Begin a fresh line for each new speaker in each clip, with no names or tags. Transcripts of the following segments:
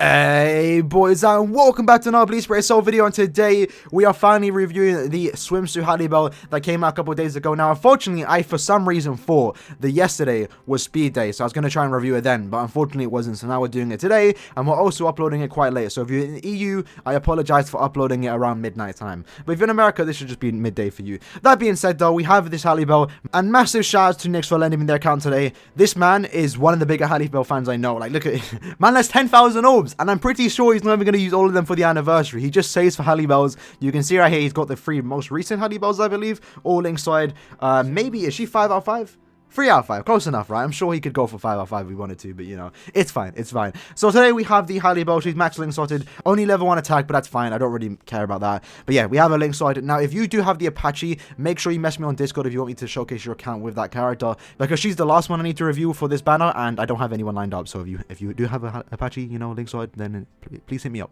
Hey boys, and welcome back to another Bleach Soul video, and today we are finally reviewing the Swimsuit Halibel that came out a couple of days ago. Now unfortunately, I for some reason thought that yesterday was speed day, so I was going to try and review it then, but unfortunately it wasn't, so now we're doing it today, and we're also uploading it quite late. So if you're in the EU, I apologize for uploading it around midnight time, but if you're in America, this should just be midday for you. That being said though, we have this Halibel, and massive shout out to Nyx for lending me their account today. This man is one of the bigger Halibel fans I know. Like, look at it. Man has 10,000 orbs, and I'm pretty sure he's not even going to use all of them for the anniversary. He just saves for Halibels. You can see right here he's got the 3 most recent Halibels, I believe, all inside. Maybe, is she 5 out of 5? 3 out of 5, close enough, right? I'm sure he could go for 5 out of 5 if we wanted to, but you know, it's fine, it's fine. So today we have the Halibel. She's max link sorted, only level 1 attack, but that's fine. I don't really care about that. But yeah, we have a link sorted. Now, if you do have the Apache, make sure you message me on Discord if you want me to showcase your account with that character, because she's the last one I need to review for this banner, and I don't have anyone lined up. So if you do have a Apache, you know, link sorted, then please hit me up.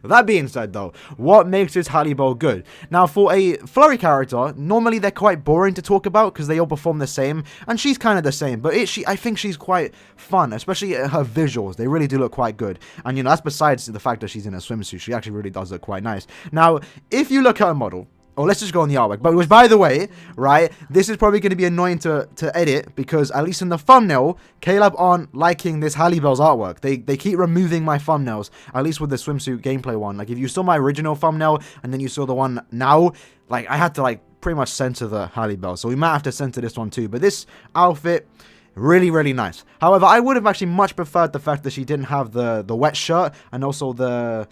That being said though, what makes this Halibel good? Now, for a flurry character, normally they're quite boring to talk about because they all perform the same, and she's kind of the same, but I think she's quite fun, especially her visuals. They really do look quite good, and you know, that's besides the fact that she's in a swimsuit. She actually really does look quite nice. Now, if you look at her model, or let's just go on the artwork. But which, by the way, right, this is probably going to be annoying to edit, because at least in the thumbnail, Caleb aren't liking this Halibel's artwork. They keep removing my thumbnails, at least with the swimsuit gameplay one. Like, if you saw my original thumbnail and then you saw the one now, like, I had to, like, pretty much censor the Halibel. So we might have to censor this one too. But this outfit, really, really nice. However, I would have actually much preferred the fact that she didn't have the wet shirt and also the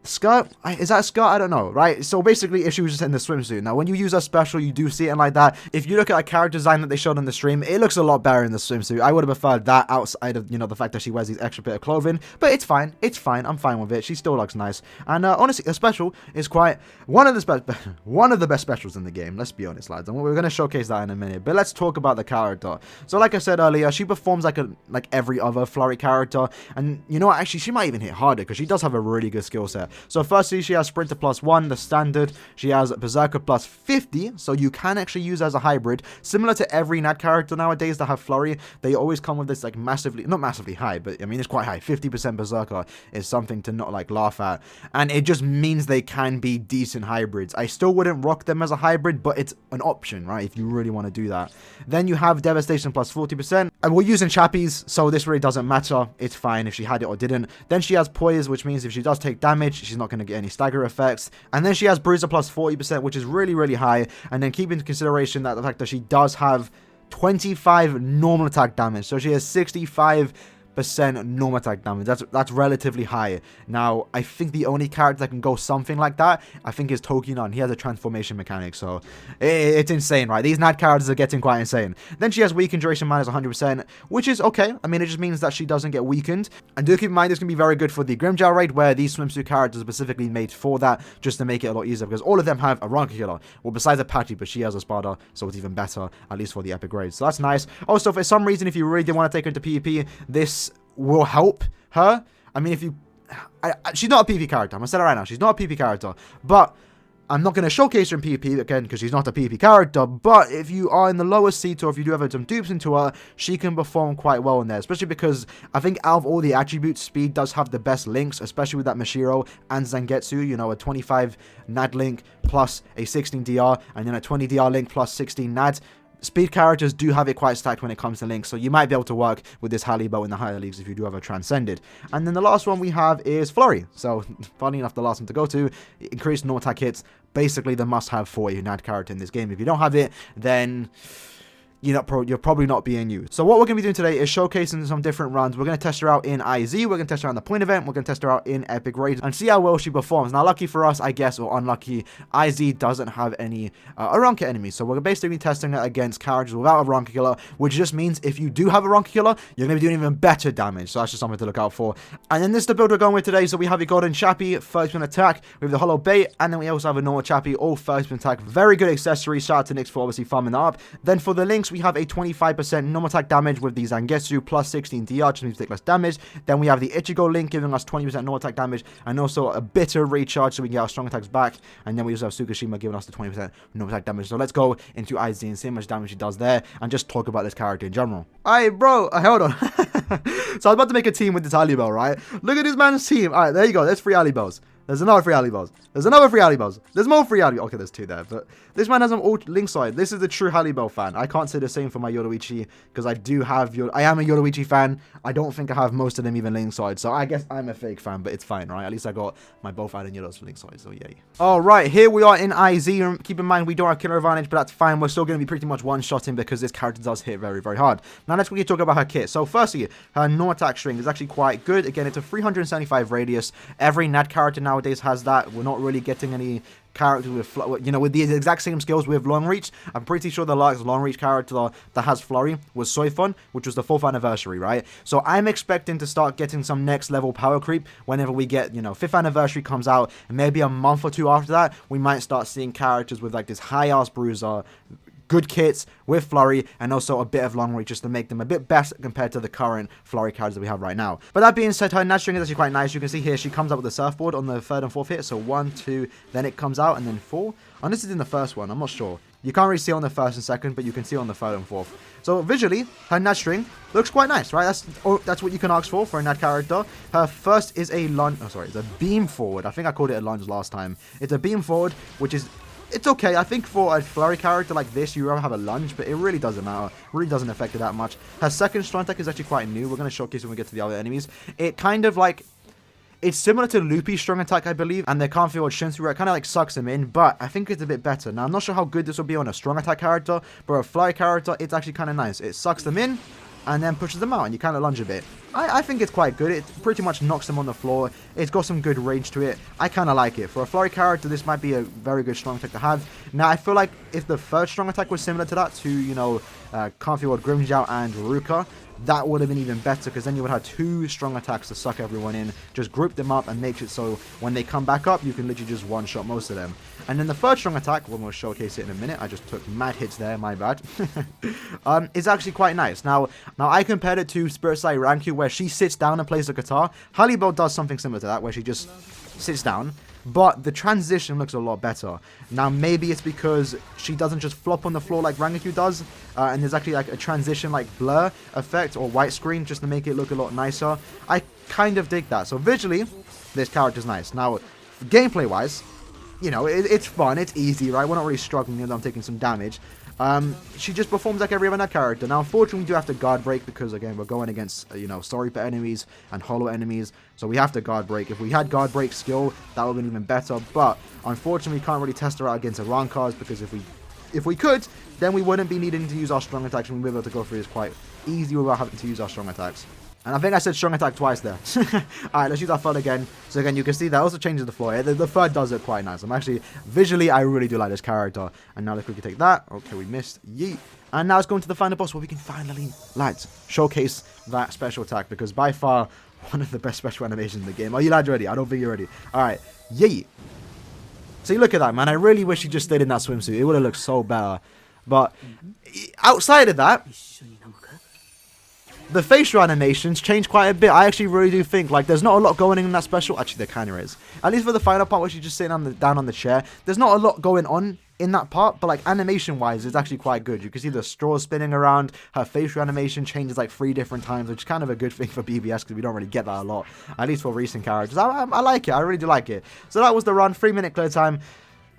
skirt. Is that a skirt? I don't know, right? So basically, if she was just in the swimsuit. Now, when you use a special, you do see it like that. If you look at a character design that they showed on the stream, it looks a lot better in the swimsuit. I would have preferred that outside of, you know, the fact that she wears these extra bit of clothing. But it's fine. It's fine. I'm fine with it. She still looks nice. And honestly, the special is quite one of the best specials in the game. Let's be honest, lads. And we're going to showcase that in a minute. But let's talk about the character. So, like I said earlier, she performs like every other flurry character. And you know what? Actually, she might even hit harder because she does have a really good skill set. So firstly, she has Sprinter +1, the standard. She has Berserker +50, so you can actually use as a hybrid. Similar to every NAD character nowadays that have Flurry, they always come with this, like, not massively high, but I mean, it's quite high. 50% Berserker is something to not, like, laugh at. And it just means they can be decent hybrids. I still wouldn't rock them as a hybrid, but it's an option, right, if you really want to do that. Then you have Devastation +40%. And we're using Chappies, so this really doesn't matter. It's fine if she had it or didn't. Then she has Poise, which means if she does take damage, she's not going to get any stagger effects. And then she has Bruiser +40%, which is really, really high. And then keep into consideration that the fact that she does have 25 normal attack damage, so she has 65% normal attack damage. That's relatively high. Now, I think the only character that can go something like that, I think, is Tokinon. He has a transformation mechanic, so it's insane, right? These NAD characters are getting quite insane. Then she has weakened duration -100%, which is okay. I mean, it just means that she doesn't get weakened. And do keep in mind, this can be very good for the Grimjow raid, where these swimsuit characters are specifically made for that, just to make it a lot easier, because all of them have a Rank Killer. Well, besides Apache, but she has a Spada, so it's even better, at least for the epic raid. So that's nice. Also, for some reason, if you really did want to take her into PvP, this will help her. I mean, if you... she's not a PvP character. I'm going to say it right now. She's not a PvP character. But I'm not going to showcase her in PvP, again, because she's not a PvP character. But if you are in the lower seat, or if you do have some dupes into her, she can perform quite well in there. Especially because I think out of all the attributes, speed does have the best links, especially with that Mashiro and Zangetsu. You know, a 25 NAD link plus a 16 DR, and then a 20 DR link plus 16 NAD. Speed characters do have it quite stacked when it comes to links, so you might be able to work with this Halibel in the higher leagues if you do have a Transcended. And then the last one we have is Flurry. So, funny enough, the last one to go to, increased normal attack hits, basically the must-have for a NAD character in this game. If you don't have it, then you're probably not being used. So what we're going to be doing today is showcasing some different runs. We're going to test her out in IZ, we're going to test her out in the point event, we're going to test her out in epic raids, and see how well she performs. Now, lucky for us, I guess, or unlucky, IZ doesn't have any Aaroniero enemies, so we're basically testing it against characters without a Aaroniero killer, which just means if you do have a Aaroniero killer, you're going to be doing even better damage, so that's just something to look out for. And then this is the build we're going with today. So we have a golden Chappie, 30% attack, we have the hollow bait, and then we also have a normal Chappie, all 30% attack. Very good accessory. Shout out to Nyx for obviously farming that up. Then for the link looks, we have a 25% normal attack damage with the Zangetsu plus 16 DR, which means we take less damage. Then we have the Ichigo Link giving us 20% normal attack damage and also a bitter recharge so we can get our strong attacks back. And then we also have Tsukishima giving us the 20% normal attack damage. So let's go into IZ and see how much damage he does there and just talk about this character in general. Alright, bro, hold on. So I was about to make a team with this Halibel, right? Look at this man's team. Alright, there you go. There's 3 Halibels. There's another 3 Halibels. There's another 3 Halibels. There's more 3 Halibels. Okay, there's 2 there. But this man has them all link side. This is the true Halibel fan. I can't say the same for my Yoruichi because I am a Yoruichi fan. I don't think I have most of them even link side. So I guess I'm a fake fan, but it's fine, right? At least I got my both Iron Yoros for link side. So yay. Alright, here we are in IZ. Keep in mind, we don't have killer advantage, but that's fine. We're still going to be pretty much one-shotting because this character does hit very, very hard. Now let's quickly talk about her kit. So firstly, her no attack string is actually quite good. Again, it's a 375 radius. Every Nad character nowadays has that. We're not really getting any characters with, with the exact same skills with long reach. I'm pretty sure the last long reach character that has flurry was Soifun, which was the 4th anniversary, right? So I'm expecting to start getting some next level power creep whenever we get, 5th anniversary comes out, and maybe a month or 2 after that, we might start seeing characters with like this high ass bruiser, good kits with flurry, and also a bit of long reach just to make them a bit better compared to the current flurry cards that we have right now. But that being said, her Nat string is actually quite nice. You can see here she comes up with the surfboard on the 3rd and 4th hit. So 1, 2, then it comes out, and then 4. And this is in the first one. I'm not sure. You can't really see on the 1st and 2nd, but you can see on the 3rd and 4th. So visually, her Nat string looks quite nice, right? That's what you can ask for a Nat character. Her first is a lunge. Oh, sorry, it's a beam forward. I think I called it a lunge last time. It's a beam forward, which is... It's okay. I think for a flurry character like this, you rather have a lunge, but it really doesn't matter. It really doesn't affect it that much. Her second strong attack is actually quite new. We're going to showcase when we get to the other enemies. It kind of like... It's similar to Loopy's strong attack, I believe, and their can't field Shinsu, where it kind of like sucks him in, but I think it's a bit better. Now, I'm not sure how good this will be on a strong attack character, but a flurry character, it's actually kind of nice. It sucks them in, and then pushes them out, and you kind of lunge a bit. I think it's quite good. It pretty much knocks them on the floor. It's got some good range to it. I kind of like it. For a flurry character, this might be a very good strong attack to have. Now, I feel like if the third strong attack was similar to that, to, Can't Field Grimmjow and Ruka, that would have been even better, because then you would have 2 strong attacks to suck everyone in, just group them up and make it so when they come back up, you can literally just one-shot most of them. And then the third strong attack, we'll showcase it in a minute, I just took mad hits there, my bad, is actually quite nice. Now I compared it to Spirit Sai Ranku, where she sits down and plays the guitar. Halibel does something similar to that, where she just sits down, but the transition looks a lot better. Now, maybe it's because she doesn't just flop on the floor like Rangaku does, and there's actually like a transition like blur effect or white screen just to make it look a lot nicer. I kind of dig that. So visually, this character's nice. Now, gameplay-wise, it's fun, it's easy, right? We're not really struggling, even though I'm taking some damage. She just performs like every other character. Now, unfortunately, we do have to guard break because, again, we're going against, sorry pet enemies and hollow enemies. So we have to guard break. If we had guard break skill, that would have been even better. But, unfortunately, we can't really test her out against Arankars because if we could, then we wouldn't be needing to use our strong attacks and we'd be able to go through this quite easy without having to use our strong attacks. And I think I said strong attack twice there. Alright, let's use our third again. So again, you can see that also changes the floor. The third does look quite nice. Visually, I really do like this character. And now if we can take that. Okay, we missed. Yeet. And now let's go into the final boss where we can finally, lads, showcase that special attack. Because by far, one of the best special animations in the game. Are you lads ready? I don't think you're ready. Alright, yeet. See, look at that, man. I really wish he just stayed in that swimsuit. It would have looked so better. But outside of that, the facial animations change quite a bit. I actually really do think, there's not a lot going on in that special. Actually, there kind of is. At least for the final part where she's just sitting down on the chair. There's not a lot going on in that part, but, animation-wise, it's actually quite good. You can see the straws spinning around. Her facial animation changes, 3 different times, which is kind of a good thing for BBS, because we don't really get that a lot. At least for recent characters. I like it. I really do like it. So that was the run. 3-minute clear time.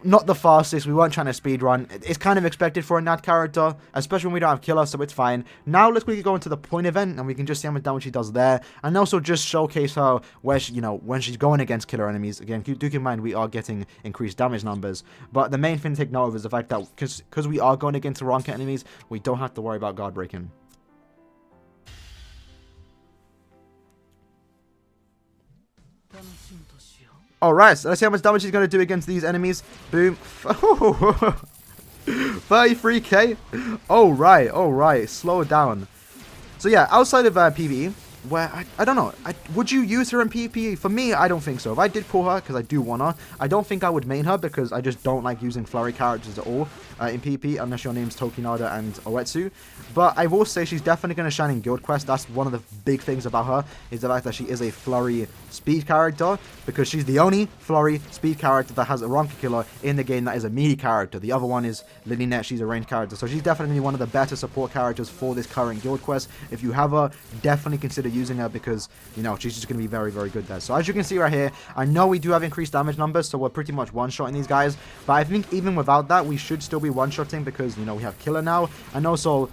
Not the fastest, we weren't trying to speed run. It's kind of expected for a Nat character, especially when we don't have killer, so it's fine. Now let's quickly go into the point event, and we can just see how much damage she does there, and also just showcase her where she, when she's going against killer enemies. Again, do keep in mind we are getting increased damage numbers, but the main thing to take note of is the fact that because we are going against Ranka enemies, we don't have to worry about guard breaking. Alright, so let's see how much damage he's going to do against these enemies. Boom. 33k. Alright. Slow down. So yeah, outside of PvE, where I don't know. Would you use her in PvP? For me, I don't think so. If I did pull her, because I do want her, I don't think I would main her because I just don't like using flurry characters at all in PvP, unless your name's Tokinada and Oetsu. But I will say she's definitely going to shine in Guild Quest. That's one of the big things about her, is the fact that she is a flurry speed character, because she's the only flurry speed character that has a Ronka killer in the game that is a melee character. The other one is Lilynette. She's a ranged character. So she's definitely one of the better support characters for this current Guild Quest. If you have her, definitely consider using her because, you know, she's just going to be very, very good there. So as you can see right here, I know we do have increased damage numbers, so we're pretty much one-shotting these guys. But I think even without that, we should still be one-shotting because, you know, we have killer now. And also,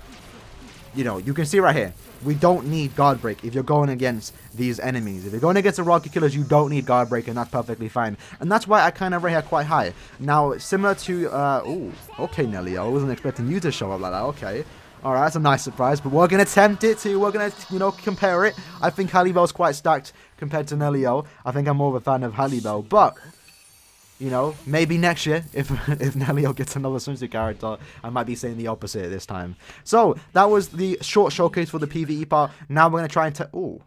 you know, you can see right here, we don't need guard break if you're going against these enemies. If you're going against the rocket killers, you don't need guard break, and that's perfectly fine. And that's why I kind of rate her quite high. Now, similar to, oh, okay, Nelly, I wasn't expecting you to show up like that. Okay. Alright, that's a nice surprise, but we're going to attempt it too. We're going to, you know, compare it. I think Halibel's quite stacked compared to Nelio. I think I'm more of a fan of Halibel, but, you know, maybe next year, if Nelio gets another swimsuit character, I might be saying the opposite this time. So, that was the short showcase for the PvE part. Now we're going to try and ooh.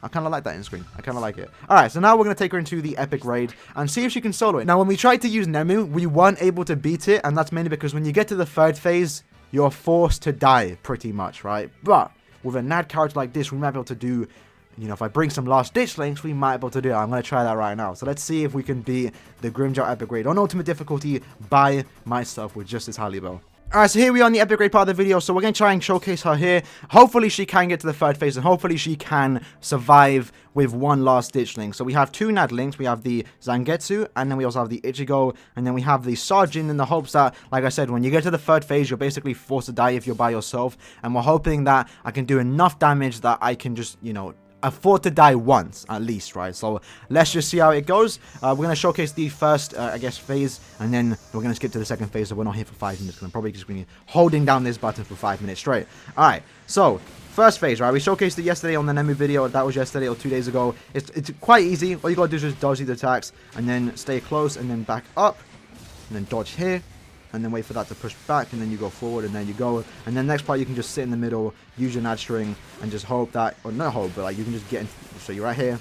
I kind of like that in screen. I kind of like it. Alright, so now we're going to take her into the epic raid and see if she can solo it. Now, when we tried to use Nemu, we weren't able to beat it, and that's mainly because when you get to the third phase, you're forced to die, pretty much, right? But with a NAD character like this, we might be able to do, you know, if I bring some last-ditch links, we might be able to do it. I'm going to try that right now. So let's see if we can beat the Grimmjow Epic Raid on Ultimate Difficulty by myself with just this Halibel. Alright, so here we are on the epic raid part of the video, so we're going to try and showcase her here. Hopefully she can get to the third phase, and hopefully she can survive with one last ditch link. So we have two NAD links. We have the Zangetsu, and then we also have the Ichigo, and then we have the Sajin, in the hopes that, like I said, when you get to the third phase, you're basically forced to die if you're by yourself. And we're hoping that I can do enough damage that I can just, you know, afford to die once at least, right? So let's just see how it goes. We're going to showcase the first, I guess, phase, and then we're going to skip to the second phase, so we're not here for 5 minutes, because I'm probably just going to be holding down this button for 5 minutes straight. Alright, so first phase, right? We showcased it yesterday on the Nemu video. That was yesterday or 2 days ago. It's quite easy. All you got to do is just dodge these attacks, and then stay close, and then back up, and then dodge here, and then wait for that to push back, and then you go forward, and then you go, and then next part you can just sit in the middle, use your NAD string, and just hope that, or not hope, but like you can just get in, so you're right here,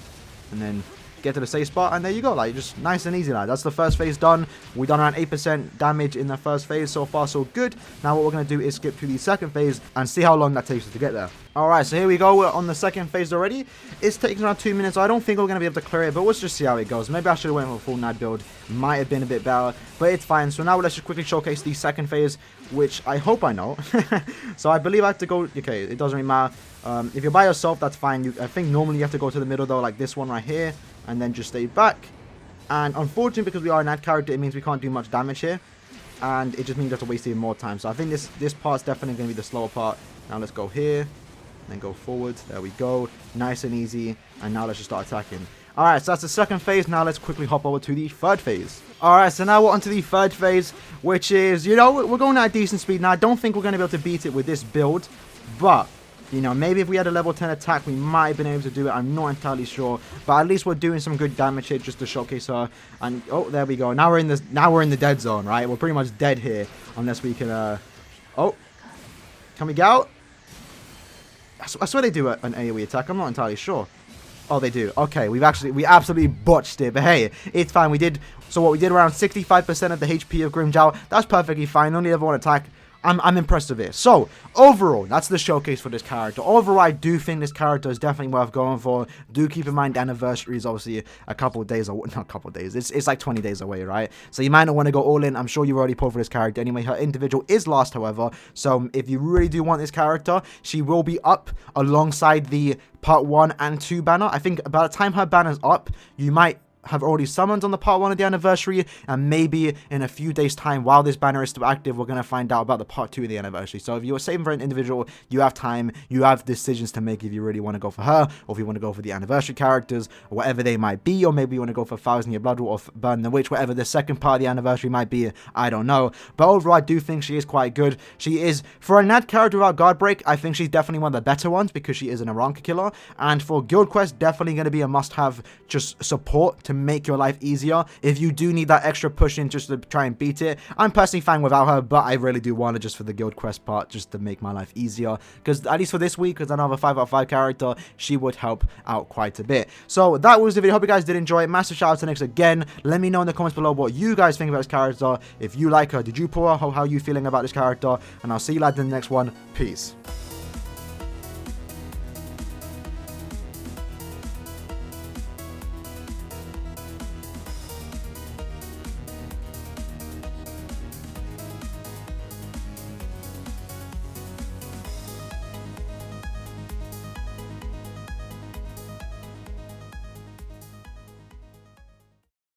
and then get to the safe spot, and there you go, like just nice and easy, like that's the first phase done. We done around 8% damage in the first phase, so far so good. Now what we're going to do is skip to the second phase and see how long that takes us to get there. Alright, so here we go, we're on the second phase already. It's taking around 2 minutes, so I don't think we're going to be able to clear it, but let's just see how it goes. Maybe I should have went for a full NAD build, might have been a bit better, but it's fine. So now let's just quickly showcase the second phase, which I hope I know. So I believe I have to go, okay, it doesn't really matter. If you're by yourself, that's fine. I think normally you have to go to the middle though, like this one right here, and then just stay back. And unfortunately, because we are an ad character, it means we can't do much damage here, and it just means you have to waste even more time. So I think this part's definitely going to be the slower part. Now let's go here, then go forward. There we go, nice and easy. And now let's just start attacking. Alright, so that's the second phase. Now let's quickly hop over to the third phase. Alright, so now we're on to the third phase, which is, you know, we're going at a decent speed. Now I don't think we're going to be able to beat it with this build, but you know, maybe if we had a level 10 attack, we might have been able to do it. I'm not entirely sure, but at least we're doing some good damage here just to showcase her. And oh, there we go. Now we're in the dead zone, right? We're pretty much dead here unless we can. Oh, can we get out? I swear they do an AoE attack. I'm not entirely sure. Oh, they do. Okay, we absolutely botched it, but hey, it's fine. We did. So what we did, around 65% of the HP of Grimmjow. That's perfectly fine. Only level 1 attack. I'm impressed with it. So, overall, that's the showcase for this character. Overall, I do think this character is definitely worth going for. Do keep in mind the anniversary is obviously a couple of days, or not a couple of days, it's like 20 days away, right? So you might not want to go all in. I'm sure you've already pulled for this character anyway. Her individual is last, however. So if you really do want this character, she will be up alongside the part 1 and 2 banner. I think by the time her banner's up, you might have already summoned on the part 1 of the anniversary, and maybe in a few days time, while this banner is still active, we're going to find out about the part 2 of the anniversary. So if you're saving for an individual, you have time, you have decisions to make if you really want to go for her, or if you want to go for the anniversary characters, or whatever they might be, or maybe you want to go for 1,000 Year Blood or Burn the Witch, whatever the second part of the anniversary might be, I don't know. But overall, I do think she is quite good. She is, for a NAD character without guard break, I think she's definitely one of the better ones, because she is an Aaroniero killer, and for Guild Quest, definitely going to be a must-have just support to can make your life easier if you do need that extra push in just to try and beat it. I'm personally fine without her, but I really do want her just for the guild quest part, just to make my life easier, because at least for this week, because another 5 out of 5 character, she would help out quite a bit. So that was the video. Hope you guys did enjoy it. Massive shout out to Nyx again. Let me know in the comments below what you guys think about this character. If you like her, did you pull her? How are you feeling about this character? And I'll see you lads in the next one. Peace.